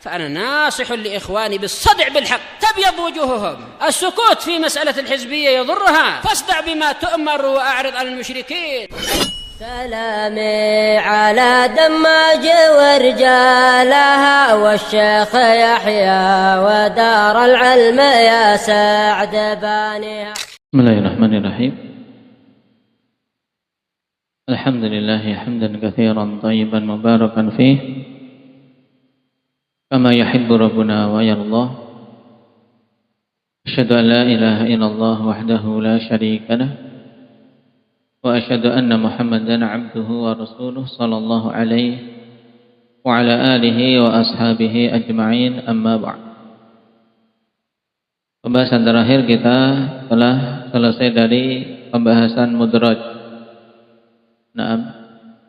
فأنا ناصح لإخواني بالصدع بالحق تبيض وجوههم. السكوت في مسألة الحزبية يضرها، فاصدع بما تؤمر وأعرض عن المشركين. سلامي على دماج ورجالها والشيخ يحيى ودار العلم يا سعد بانيها. بسم الله الرحمن الرحيم. الحمد لله حمدا كثيرا طيبا مباركا فيه كما يحب ربنا ويرضى. أشهد أن لا إله إلا الله وحده لا شريك له وأشهد أن محمدا عبده ورسوله صلى الله عليه وعلى آله وأصحابه أجمعين. أما بعد. Pembahasan terakhir kita telah selesai dari pembahasan mudraj.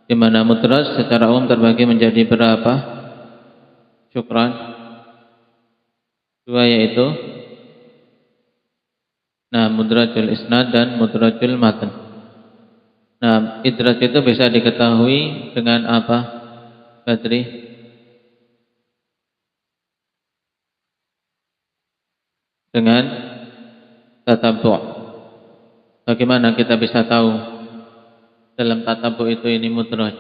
Di mana mudraj secara umum terbagi menjadi berapa? Syukran. Dua, yaitu mudrajul isnad dan mudrajul matan. Idraj itu bisa diketahui dengan apa, Badri? Dengan tatabbu'. Bagaimana kita bisa tahu dalam tatabbu' itu ini mudraj?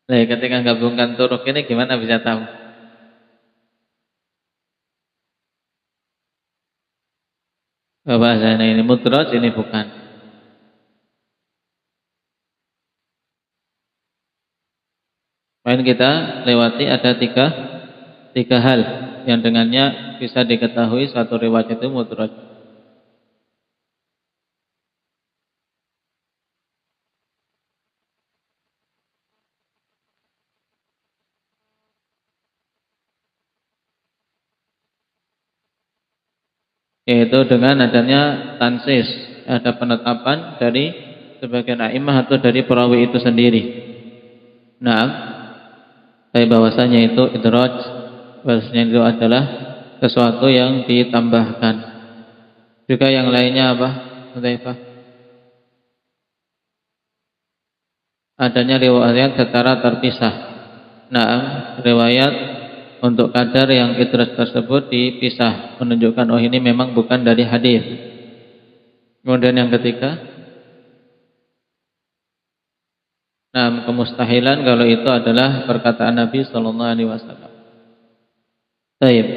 Ketika gabungkan turuk ini gimana bisa tahu? Bahasanya ini mudraj, ini bukan. Poin kita lewati ada tiga hal yang dengannya bisa diketahui suatu riwayat itu mudraj. Yaitu dengan adanya tansis, ada penetapan dari sebagian a'imah atau dari perawi itu sendiri. Tapi bahwasanya itu idraj, bahwasanya itu adalah sesuatu yang ditambahkan. Juga yang lainnya apa, Hudzaifah? Adanya riwayat secara terpisah. Riwayat untuk kadar yang idraj tersebut dipisah, menunjukkan ini memang bukan dari hadis. Kemudian yang ketiga, kemustahilan kalau itu adalah perkataan Nabi sallallahu alaihi wasallam. Baik.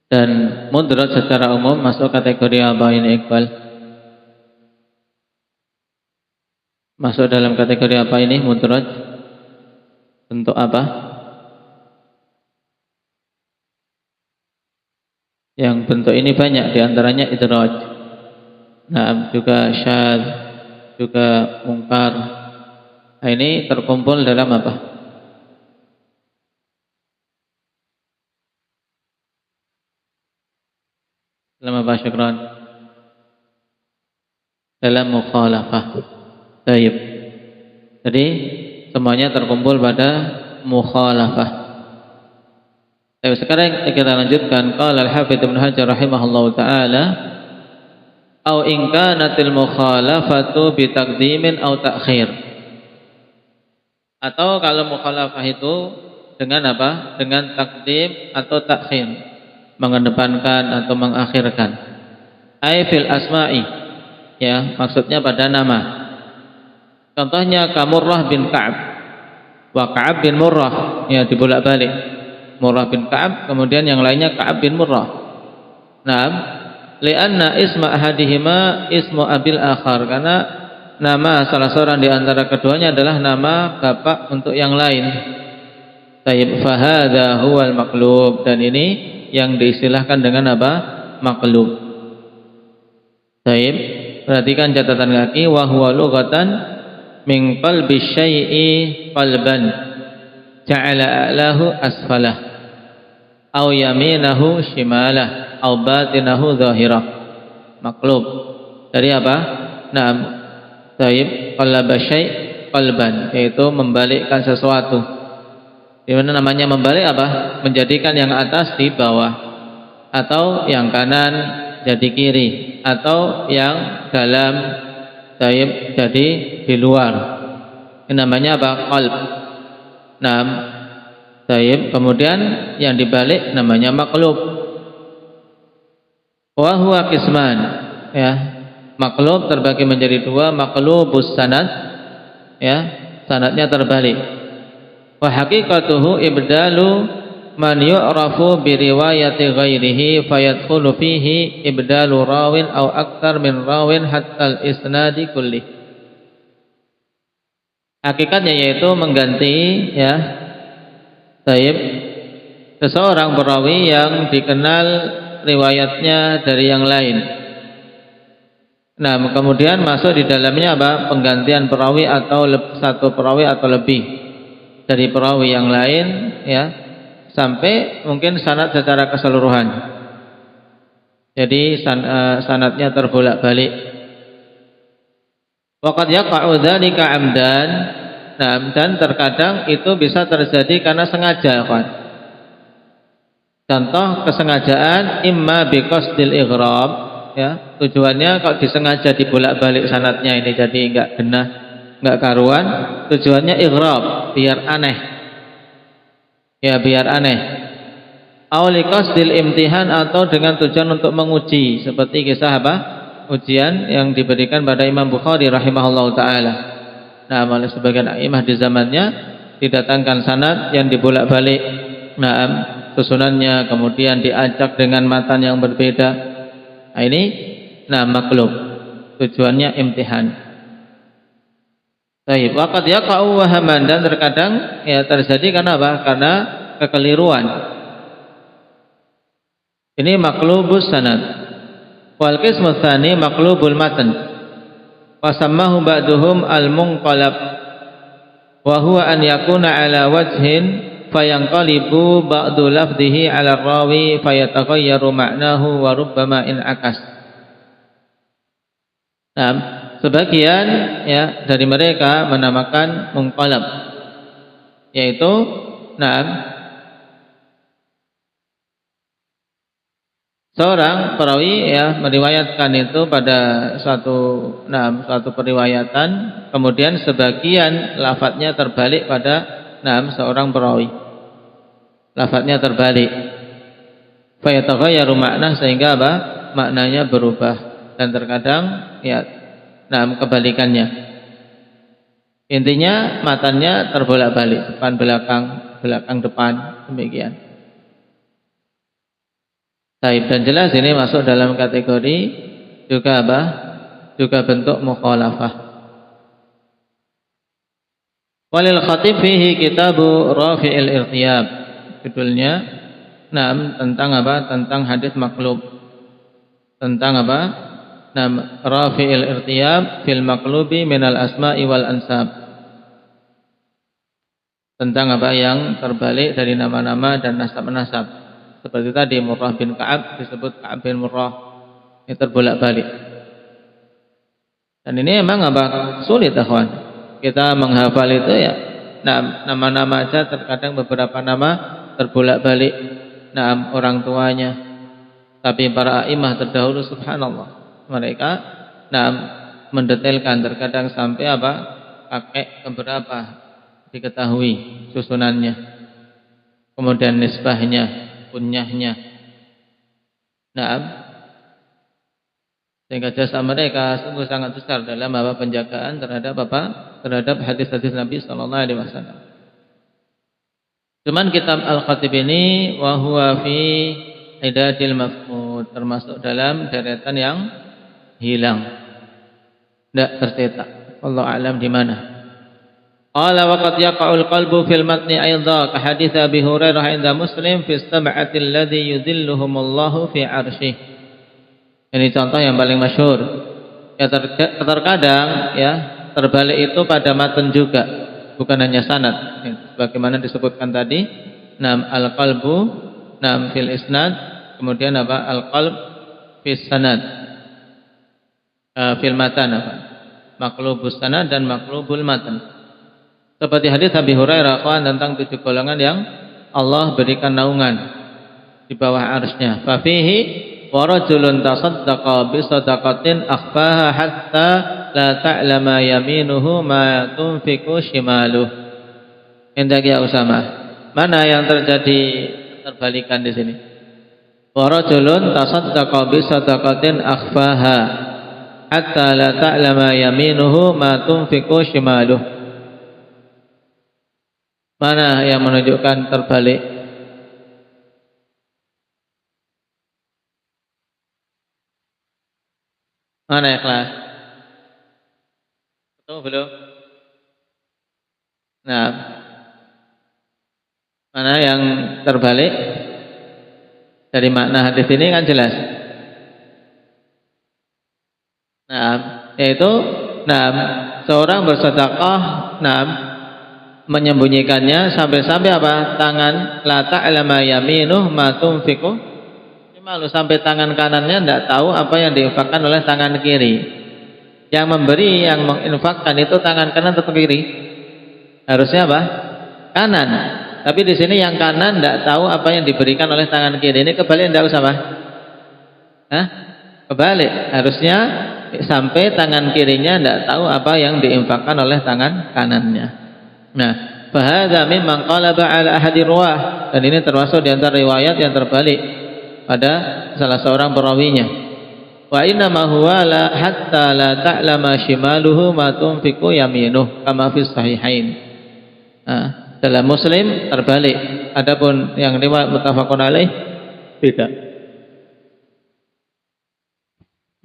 Dan mudraj secara umum masuk kategori apa ini, Iqbal? Masuk dalam kategori apa ini mudraj? Bentuk apa? Yang bentuk ini banyak, diantaranya idraj. Juga syadz, juga mungkar. Ini terkumpul dalam apa? Dalam apa, Syukran? Dalam mukhalafah. Baik. Jadi semuanya terkumpul pada mukhalafah. Sekarang kita lanjutkan. Qala al-Hafidz Ibnu Hajar rahimahullahu taala, "Au in kanatil mukhalafatu bi taqdimin au ta'khir." Atau kalau mukhalafah itu dengan apa? Dengan takdim atau ta'khir, mengedepankan atau mengakhirkan. Ai fil asma'i, ya, maksudnya pada nama. Contohnya Murrah bin Ka'ab wa Ka'ab bin Murrah, ya, dibolak-balik. Murrah bin Ka'ab, kemudian yang lainnya Ka'ab bin Murrah. Lianna isma ahadihima ismu abil akhar, karena nama salah seorang di antara keduanya adalah nama bapak untuk yang lain. Tayyib, fahadha huwal maqlub, dan ini yang diistilahkan dengan apa? Maqlub. Tayyib, perhatikan catatan kaki, wa huwa lughatan min qalbi syai'i qalban ja'ala a'lahu asfalah au yaminahu shimalah au batinahu zahirah. Maqlub dari apa? Taib qalaba syai' qalban, yaitu membalikkan sesuatu. Di mana namanya membalik apa? Menjadikan yang atas di bawah, atau yang kanan jadi kiri, atau yang dalam taib jadi di luar. Ini namanya apa? Qalb. Naam. Taib. Kemudian yang dibalik namanya maqlub. Wa huwa qisman. Ya. Maqlub terbagi menjadi dua, maqlubus sanad, ya, sanadnya terbalik. Wa haqiqatuhu ibdalu man yu'rafu bi riwayati ghairihi fayadkhulu fihi ibdalu rawin aw aktsar min rawin hatta al-isnadi kulli. Hakikatnya yaitu mengganti, ya, taib, seseorang perawi yang dikenal riwayatnya dari yang lain. Nah, kemudian masuk di dalamnya apa? Penggantian perawi atau satu perawi atau lebih dari perawi yang lain, ya, sampai mungkin sanad secara keseluruhan. Jadi sanadnya terbolak-balik. Waqad yaqa'u dzalika 'amdan. Nah, dan terkadang itu bisa terjadi karena sengaja, kan. Contoh kesengajaan imma biqasdil ighrab, ya, tujuannya kalau disengaja dibolak-balik sanadnya ini jadi enggak genah, enggak karuan, tujuannya ighrab, biar aneh. Ya, biar aneh. Aw liqasdil imtihan, atau dengan tujuan untuk menguji, seperti kisah apa? Ujian yang diberikan pada Imam Bukhari rahimahullahu taala. Nah, oleh sebagian imam di zamannya didatangkan sanad yang dibolak-balik, nah, susunannya, kemudian diacak dengan matan yang berbeda. Nah, ini maqlub, tujuannya imtihan. Baik, waqad yaqa'u wahaman, dan terkadang ya terjadi karena apa? Karena kekeliruan. Ini maqlubus sanad. Wal qismu tsani maqlubul matan. Wa sammahu ba'duhum al-munqalab. Wa huwa an yakuna ala wajhin fayanqalibu ba'du lafdhihi 'ala rawi fayataghayyaru ma'nahu wa rubbama in'akas. Nah, sebagian ya dari mereka menamakan munqalab, yaitu seorang perawi ya meriwayatkan itu pada suatu periwayatan, kemudian sebagian lafadznya terbalik pada seorang perawi. Lafadznya terbalik. Fa yataghayyaru makna, sehingga apa? Maknanya berubah, dan terkadang ya kebalikannya. Intinya matanya terbolak-balik, depan belakang, belakang depan, demikian. Baik, dan jelas ini masuk dalam kategori juga apa? Juga bentuk mukhalafah. Walil khatib fihi kitabu Rafi'il Irtiyab. Judulnya tentang apa? Tentang hadis maqlub. Tentang apa? Rafi'il Irtiyab fil maqlubi minal asma'i wal ansab. Tentang apa yang terbalik dari nama-nama dan nasab-nasab. Seperti tadi Murrah bin Ka'ab disebut Ka'ab bin Murrah, ini terbolak-balik. Dan ini memang apa? Sulit, akhwan. Kita menghafal itu ya. Nama-nama aja terkadang beberapa nama terbolak-balik. Orang tuanya. Tapi para a'imah terdahulu subhanallah, mereka mendetailkan, terkadang sampai apa? Kakek keberapa diketahui susunannya. Kemudian nisbahnya, kunyahnya. Sehingga jasa mereka sungguh sangat besar dalam apa? Penjagaan terhadap apa? Terhadap hadis-hadis Nabi sallallahu alaihi wasallam. Cuman kitab Al-Khatib ini wa huwa fi idadil mafqud, termasuk dalam deretan yang hilang, tidak tercetak. Wallahu a'lam di mana. Qala wa qad yaqa'ul qalbu fil matni aidha ka hadits Abi Hurairah 'inda Muslim fi sab'ati alladhi yudhilluhumullahu fi 'arsyih. Ini contoh yang paling masyhur. Ya, terkadang ya terbalik itu pada matan juga, bukan hanya sanad. Sebagaimana disebutkan tadi, al-qalbu fil isnad, kemudian apa? Al-qalb fis sanad. Fil matan apa? Maqlubus sanad dan maqlubul matan. Seperti hadis Abi Hurairah tentang 7 golongan yang Allah berikan naungan di bawah arsy-Nya. Fa fihi wa rajulun tasaddaqa bi shadaqatin akhfaha hatta la ta'lama yaminuhu ma tunfiqu shimaluh. Hendak ya Usama. Mana yang terjadi terbalikan di sini? Wa rajulun tasaddaqa bi shadaqatin akhfaha hatta la ta'lama yaminuhu ma tunfiqu shimaluh. Mana yang menunjukkan terbalik? Mana ikhlas? Betul belum? Nah, mana yang terbalik? Dari makna hadis ini kan jelas. Nah, yaitu seorang bersedekah, menyembunyikannya sampai apa? Tangan la ta'lama yaminuh ma tunfiqu. Malu sampai tangan kanannya tidak tahu apa yang diinfakkan oleh tangan kiri. Yang memberi, yang menginfakkan itu tangan kanan atau kiri? Harusnya apa? Kanan. Tapi di sini yang kanan tidak tahu apa yang diberikan oleh tangan kiri. Ini kebalik tidak usah, Pak? Kebalik. Harusnya sampai tangan kirinya tidak tahu apa yang diinfakkan oleh tangan kanannya. Nah, fahadha mimman qalaba ala ahadi ruwah. Dan ini termasuk di antara riwayat yang terbalik pada salah seorang perawinya. Wa inna ma huwa la hatta la ta'lama shimaluhu ma tunfiqu yaminuh kama fi sahihain. Dalam Muslim terbalik. Adapun yang riwayat muttafaqun alaih beda.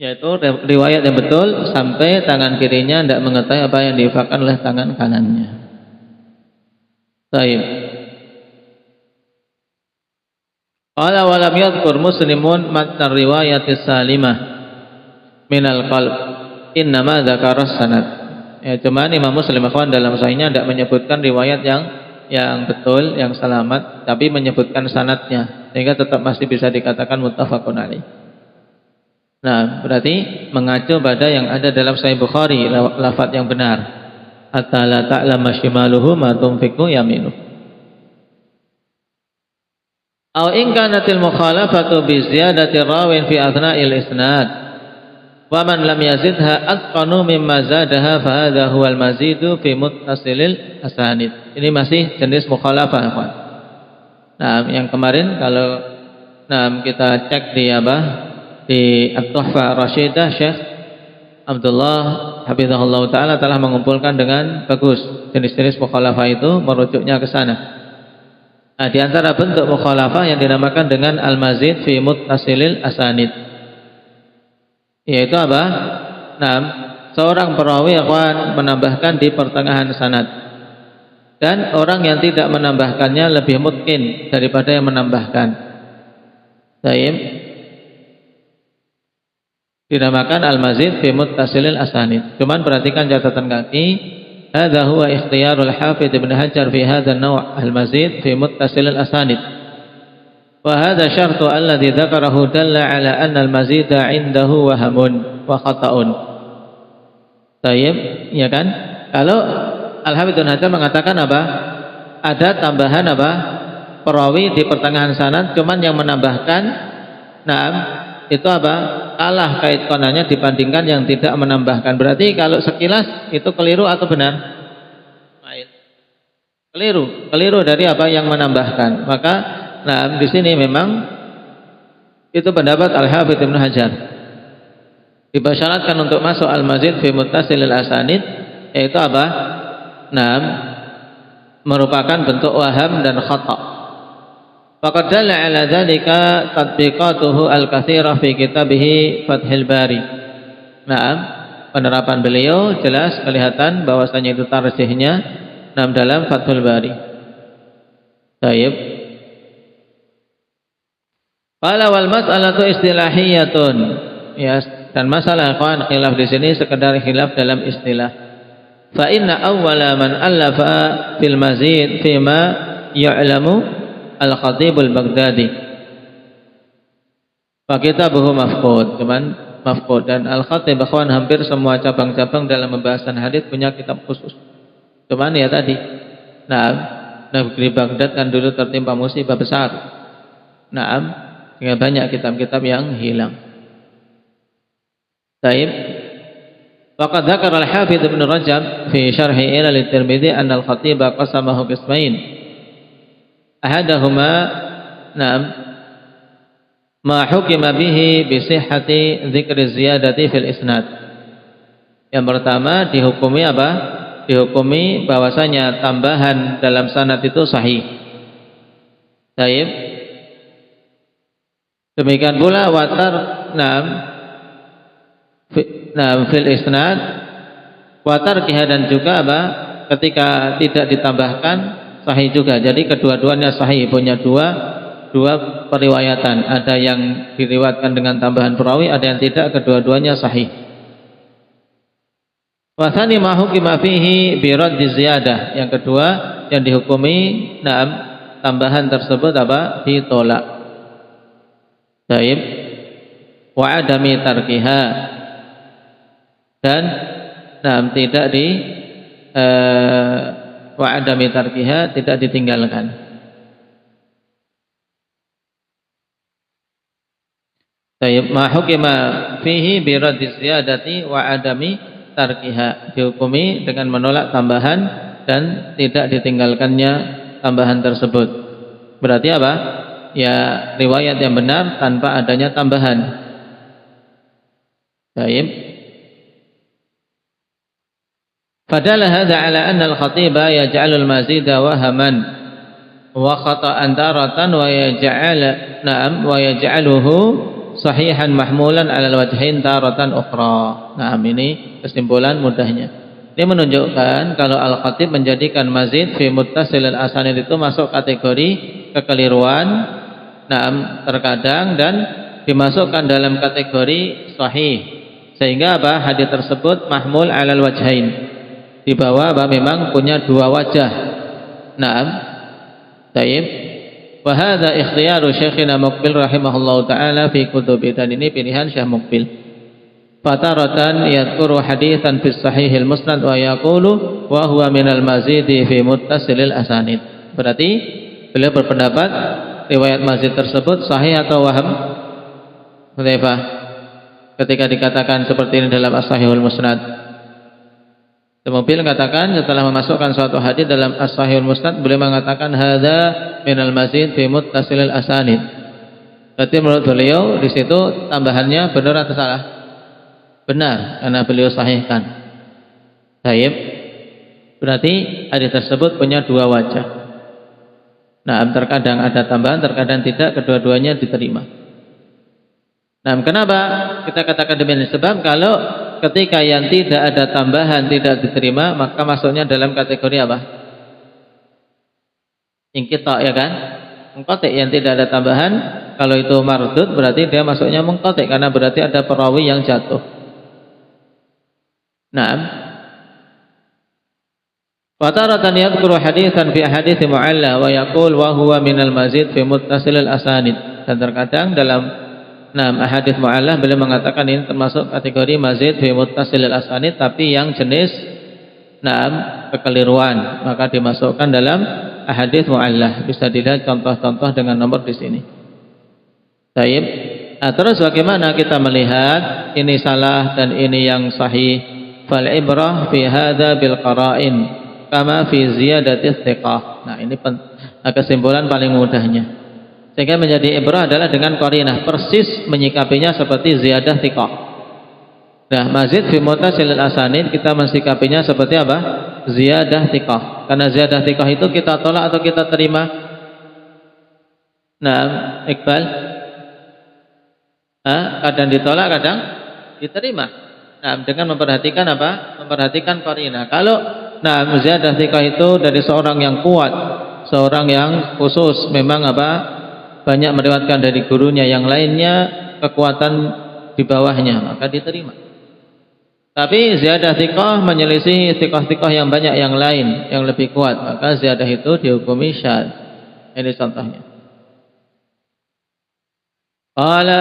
Yaitu riwayat yang betul sampai tangan kirinya tidak mengetahui apa yang diinfakkan oleh tangan kanannya. Baik. Qala wa lam yadhkur Muslimun matn riwayatis salimah minal qalb innama dzakara sanad. Ya, cuman Imam Muslim akhwan dalam sahihnya tidak menyebutkan riwayat yang betul, yang selamat, tapi menyebutkan sanadnya sehingga tetap masih bisa dikatakan muttafaqun alaih. Nah, berarti mengacu pada yang ada dalam Sahih Bukhari, lafaz yang benar. Hatta la ta'lama shimaluhu ma tunfiqu yaminuh. Aw in kanatil mukhalafatu bi ziyadati rawin fi athna'il isnad wa man lam yazidha atqanu mimma zadaha fa hadha huwal mazidu fi muttasilil asanid. Ini masih jenis mukhalafah, Pak. Nah, yang kemarin kalau kita cek di At-Tuhfah Rasyidah, Syekh Abdullah hafizahullah taala telah mengumpulkan dengan bagus jenis-jenis mukhalafah itu, merujuknya ke sana. Nah, di antara bentuk mukhalafah yang dinamakan dengan al-mazid fi muttasilil asanid, yaitu apa? Seorang perawi akan menambahkan di pertengahan sanad, dan orang yang tidak menambahkannya lebih mungkin daripada yang menambahkan. Baik. Dinamakan al-mazid fi muttasilil asanid. Cuman perhatikan catatan kaki. Hadza huwa ikhtiyarul Hafidz Ibnu Hajar fi hadzal naw' al-mazid fi muttasilil asanid. Wa hadza syartu alladhi dzakarahu dalla ala anna al-mazida 'indahu wahamun wa khata'un. Baik, ya kan? Kalau Al-Hafidz Ibnu Hajar mengatakan apa? Ada tambahan apa? Perawi di pertengahan sanad, cuman yang menambahkan itu apa? Kalah kaitannya dibandingkan yang tidak menambahkan. Berarti kalau sekilas itu keliru atau benar? Keliru dari apa yang menambahkan. Maka di sini memang itu pendapat Al-Hafidz Ibnu Hajar. Dibersyaratkan untuk masuk al-mazid fi muttasilil asanid, yaitu apa? Merupakan bentuk waham dan khata'. Faqad dalla ala dzalika tatbiqatuhu al-katsirah fi kitabih Fathul Bari. Penerapan beliau jelas kelihatan bahwasanya itu tarjihnya dalam Fathul Bari. Baik. Qala wal mas'alatu istilahiyatun. Ya, dan masalah ikhwan khilaf di sini sekedar khilaf dalam istilah. Fa inna awwala man allafa fil mazid fima ya'lamu Al-Khatibul Baghdadi. Fa kitabuhu mafqud, cuman mafqud, dan Al-Khatib akhwan hampir semua cabang-cabang dalam pembahasan hadis punya kitab khusus. Cuman ya tadi, negeri Baghdad kan dulu tertimpa musibah besar. sehingga banyak kitab-kitab yang hilang. Taib. Faqad dzakara al-Hafidz Ibnu Rajab fi syarhi Ilal at-Tirmidzi anna al-Khatib qasamahu qismain. Ahadahuma ma hukima bihi bi sihhati dzikri ziyadati fil isnad. Yang pertama dihukumi apa? Dihukumi bahwasanya tambahan dalam sanad itu sahih. Taib. Demikian pula watar fil isnad watar dan juga apa? Ketika tidak ditambahkan sahih juga. Jadi kedua-duanya sahih, punya dua periwayatan. Ada yang diriwayatkan dengan tambahan perawi, ada yang tidak, kedua-duanya sahih. Wa tsani ma hukima fihi bi raddi ziyadah. Yang kedua yang dihukumi tambahan tersebut apa? Ditolak. Taib. Wa adami tarkiha. Dan tidak di wa adami tarkiha, tidak ditinggalkan. Taib. Ma hukima fihi bi raddi ziyadati wa adami tarkiha, dihukumi dengan menolak tambahan dan tidak ditinggalkannya tambahan tersebut. Berarti apa? Ya riwayat yang benar tanpa adanya tambahan. Baik. Fadalla hadza ala anna al-khatiba yaj'alu al-mazida wahaman wa khata'an taratan wa yaj'aluhu sahihan mahmulan 'ala al-wajhain taratan ukhra. Ini kesimpulan mudahnya. Ini menunjukkan kalau al-khatib menjadikan mazid fi muttasil al-asanid itu masuk kategori kekeliruan, terkadang, dan dimasukkan dalam kategori sahih, sehingga apa? Hadis tersebut mahmul 'ala al-wajhain, dibawa apa? Memang punya dua wajah. Taib. Wa hadza ikhtiyaru Syekhina Muqbil rahimahullahu taala fi kutubi, dan ini pilihan Syekh Muqbil. Fataratan yadhkuru haditsan fi sahihil musnad wa yaqulu wa huwa minal mazidi fi muttasilil asanid. Berarti beliau berpendapat riwayat mazid tersebut sahih atau waham? Hudzaifah, ketika dikatakan seperti ini dalam as-sahihul musnad. Muqbil katakan setelah memasukkan suatu hadis dalam as-sahihul musnad, beliau mengatakan hadza minal mazid fi muttasilil asanid. Berarti menurut beliau di situ tambahannya benar atau salah? Benar, karena beliau sahihkan. Baik. Berarti hadis tersebut punya dua wajah. Terkadang ada tambahan, terkadang tidak, kedua-duanya diterima. Kenapa kita katakan demikian? Sebab kalau ketika yang tidak ada tambahan tidak diterima, maka masuknya dalam kategori apa? Inqita', ya kan? Mengqati', yang tidak ada tambahan. Kalau itu mardud berarti dia masuknya mengqati', karena berarti ada perawi yang jatuh. Wa taratan yadhkuru haditsan fi ahadits mu'alla wa yaqul wa huwa minal mazid fi muttasilil asanid. Dan terkadang dalam ahadits mu'alla beliau mengatakan ini termasuk kategori mazid fi muttasilil asanid, tapi yang jenis kekeliruan, maka dimasukkan dalam ahadits mu'alla. Bisa dilihat contoh-contoh dengan nomor di sini. Baik. Terus bagaimana kita melihat ini salah dan ini yang sahih? Fal ibrah fi hadza bil qara'in kama fi ziyadati thiqah. Ini kesimpulan paling mudahnya. Sehingga menjadi ibrah adalah dengan qarinah, persis menyikapinya seperti ziyadah thiqah. Mazid fi muttasilil asanid kita mensikapinya seperti apa? Ziyadah thiqah. Karena ziyadah thiqah itu kita tolak atau kita terima? Iqbal. Kadang ditolak, kadang diterima. Dengan memperhatikan apa? Memperhatikan qarinah. Kalau ziyadah thiqah itu dari seorang yang kuat, seorang yang khusus, memang apa? Banyak meriwayatkan dari gurunya, yang lainnya kekuatan di bawahnya, maka diterima. Tapi ziyadah thiqah menyelisih thiqah-thiqah yang banyak yang lain yang lebih kuat, maka ziyadah itu dihukumi syadz. Ini contohnya. Qala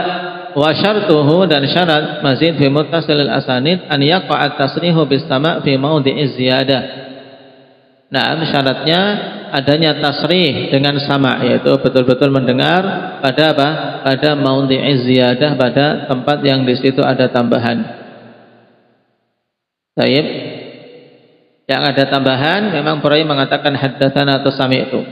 wa syartuhu, dan syarat mazid fi muttasilil asanid an yaqa'a tasrihu bis sama' fi mawdi'iz ziyadah. Nah, syaratnya adanya tasrih dengan sama, yaitu betul-betul mendengar pada apa? Pada maudhi'iz ziyadah, pada tempat yang di situ ada tambahan. Baik. Yang ada tambahan memang perawi mengatakan haddatsana atau sami'tu.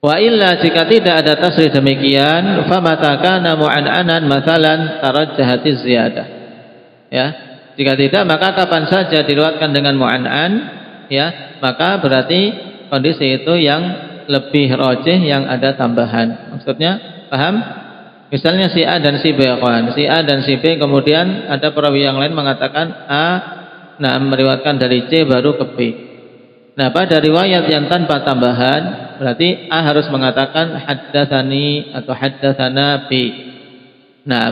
Wa illa jika tidak ada tasrih demikian, fa mata kana mu'an'anan mathalan tarajjahatiz ziyadah. Ya. Jika tidak maka kapan saja diriwayatkan dengan mu'an'an, ya, maka berarti kondisi itu yang lebih rajih yang ada tambahan. Maksudnya paham? Misalnya si A dan si B, si A dan si B, kemudian ada perawi yang lain mengatakan A meriwayatkan dari C baru ke B. Nah, pada riwayat yang tanpa tambahan berarti A harus mengatakan haddatsani atau haddatsana B. Nah,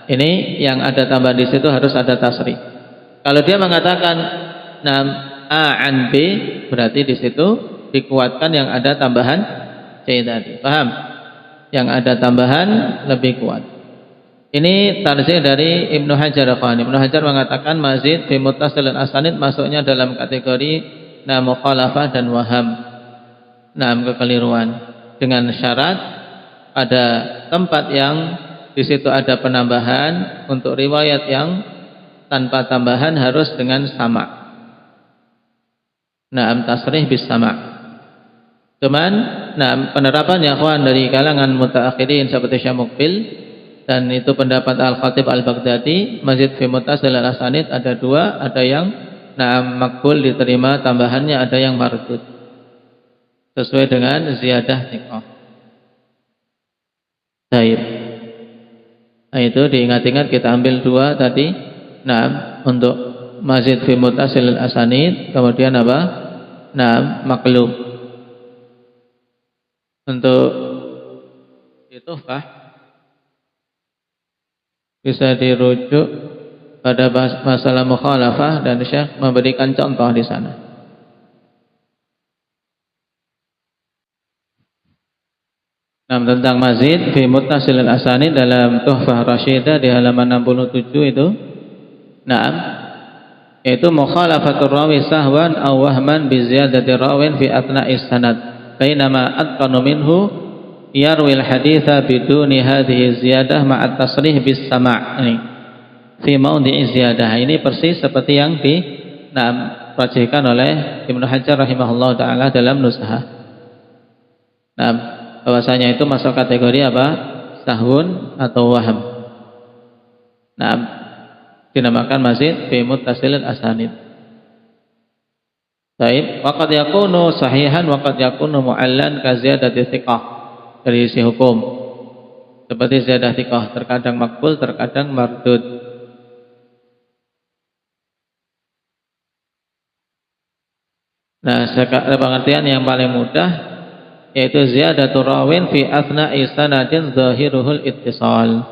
ini yang ada tambahan di situ harus ada tasrih. Kalau dia mengatakan A an B, berarti di situ dikuatkan yang ada tambahan C tadi. Paham? Yang ada tambahan lebih kuat. Ini tarjih dari Ibnu Hajar. Ibnu Hajar mengatakan mazid fi muttasil asanid masuknya dalam kategori mukhalafah dan waham. Kekeliruan. Dengan syarat pada tempat yang di situ ada penambahan, untuk riwayat yang tanpa tambahan harus dengan sama. Tasrih bis sama'. Cuman penerapannya akhwan dari kalangan mutaakhirin seperti Syekh Muqbil, dan itu pendapat Al-Khatib Al-Baghdadi, mazid fi muttasil al-asanid ada dua, ada yang makbul diterima tambahannya, ada yang mardud sesuai dengan ziyadah thiqah. Baik. Nah, itu diingat-ingat, kita ambil dua tadi. Untuk mazid fi muttasil al-asanid, kemudian apa? Maklub. Untuk itu bisa dirujuk pada masalah mukhalafah, dan Syekh memberikan contoh di sana. Tentang mazid fi muttasil al-asanid dalam Tuhfah Rasyidah di halaman 67 itu, yaitu mukhalafatur rawi sahwan aw wahman bi ziyadati rawin fi athna'is sanad bainama atqanu minhu yarwil haditha biduni hadhihi ziyadah ma'at tasrih bis sama'. Ini fi maudhi'i ziyadah, ini persis seperti yang dirajihkan oleh Ibnu Hajar rahimahullah taala dalam Nuzhah. Bahwasanya itu masuk kategori apa? Sahwun atau waham. Dinamakan mazid fi muttasil asanid. Baik, waqad yakunu sahihan waqad yakunu mu'allan ka ziyadati thiqah. Dari sisi hukum seperti ziyadah thiqah, terkadang makbul, terkadang mardud. Pengertian yang paling mudah yaitu ziyadatu rawin fi athna'i sanadin zahiruhul ittisal.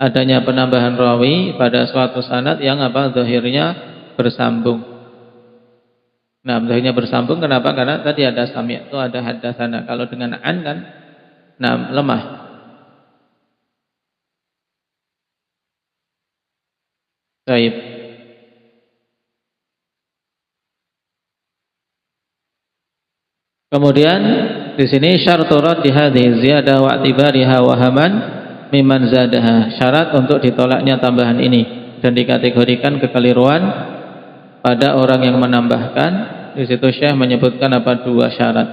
Adanya penambahan rawi pada suatu sanad yang zahirnya bersambung. Zahirnya bersambung kenapa? Karena tadi ada sami'tu, ada haddatsana. Kalau dengan an kan lemah. Baik. Kemudian di sini syartu raddi hadhihi ziyadah wa i'tibariha wahaman mimman zadaha. Syarat untuk ditolaknya tambahan ini dan dikategorikan kekeliruan pada orang yang menambahkan. Di situ Syekh menyebutkan dua syarat.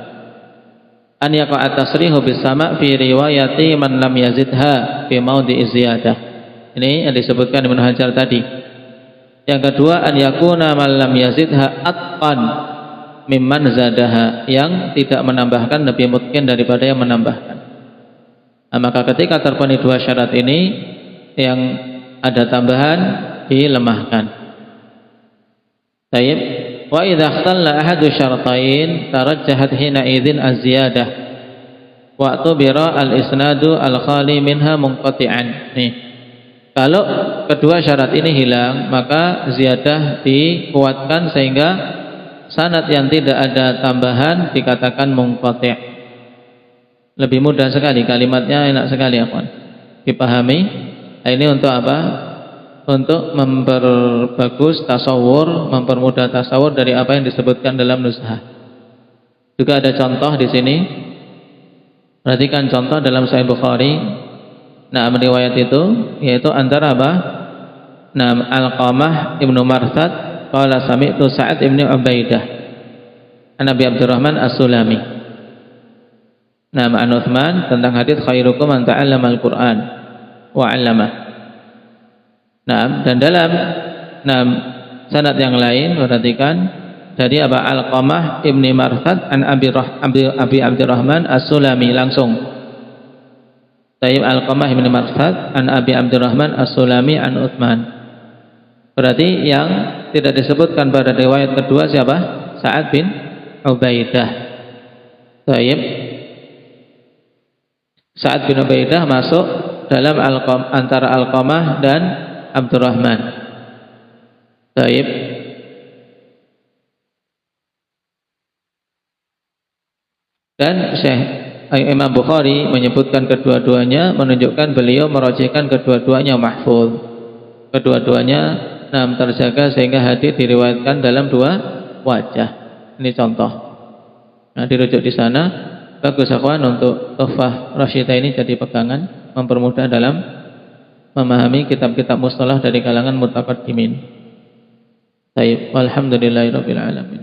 An yaqa tasrihu bis sama' fi riwayati man lam yazidha fi maudhi'i ziyadah. Ini yang disebutkan Ibnu Hajar tadi. Yang kedua, an yakuna man lam yazidha atqan mimman zadaha, yang tidak menambahkan lebih mungkin daripada yang menambahkan. Maka ketika terpenuhi dua syarat ini, yang ada tambahan dilemahkan. Baik. Wa idza ikhtalla ahadu syartain tarajjahat hina idzin az-ziyadah wa tubira al-isnadu al-khali minha munqati'an. Nih. Kalau kedua syarat ini hilang, maka ziyadah dikuatkan sehingga sanad yang tidak ada tambahan dikatakan munqati'. Lebih mudah sekali, kalimatnya enak sekali, akhwan. Dipahami? Ini untuk apa? untuk memperbagus tasawur, mempermudah tasawur dari apa yang disebutkan dalam nuzhah. Juga ada contoh di sini. Perhatikan contoh dalam Sahih Bukhari. Nah, riwayat itu yaitu antara apa? Nah, Alqamah ibnu Marsad qala sami'tu Sa'ad ibnu Ubaidah an Abi Abdurrahman As-Sulami. Nah, an Utsman tentang hadis khairukum man ta'allama al-Qur'an wa 'allamah. Nah, dan dalam sanad yang lain perhatikan dari apa? Alqamah ibnu Marsad an Abi Abdurrahman As-Sulami langsung. Taib Alqamah ibnu Marsad an Abi Abdurrahman As-Sulami an Utsman. Berarti yang tidak disebutkan pada riwayat kedua siapa? Sa'ad bin Ubaidah. Taib Sa'ad bin Ubaidah masuk dalam antara Alqamah dan Abdurrahman. Taib. Dan Syekh Imam Bukhari menyebutkan kedua-duanya, menunjukkan beliau merojihkan kedua-duanya mahfuz. Kedua-duanya terjaga sehingga hadis diriwayatkan dalam dua wajah. Ini contoh. Nah, dirujuk di sana. Bagus akhwan untuk Tuhfah Rasyidah ini jadi pegangan, mempermudah dalam memahami kitab-kitab mustalah dari kalangan mutaqaddimin. Baik, walhamdulillahirabbil alamin.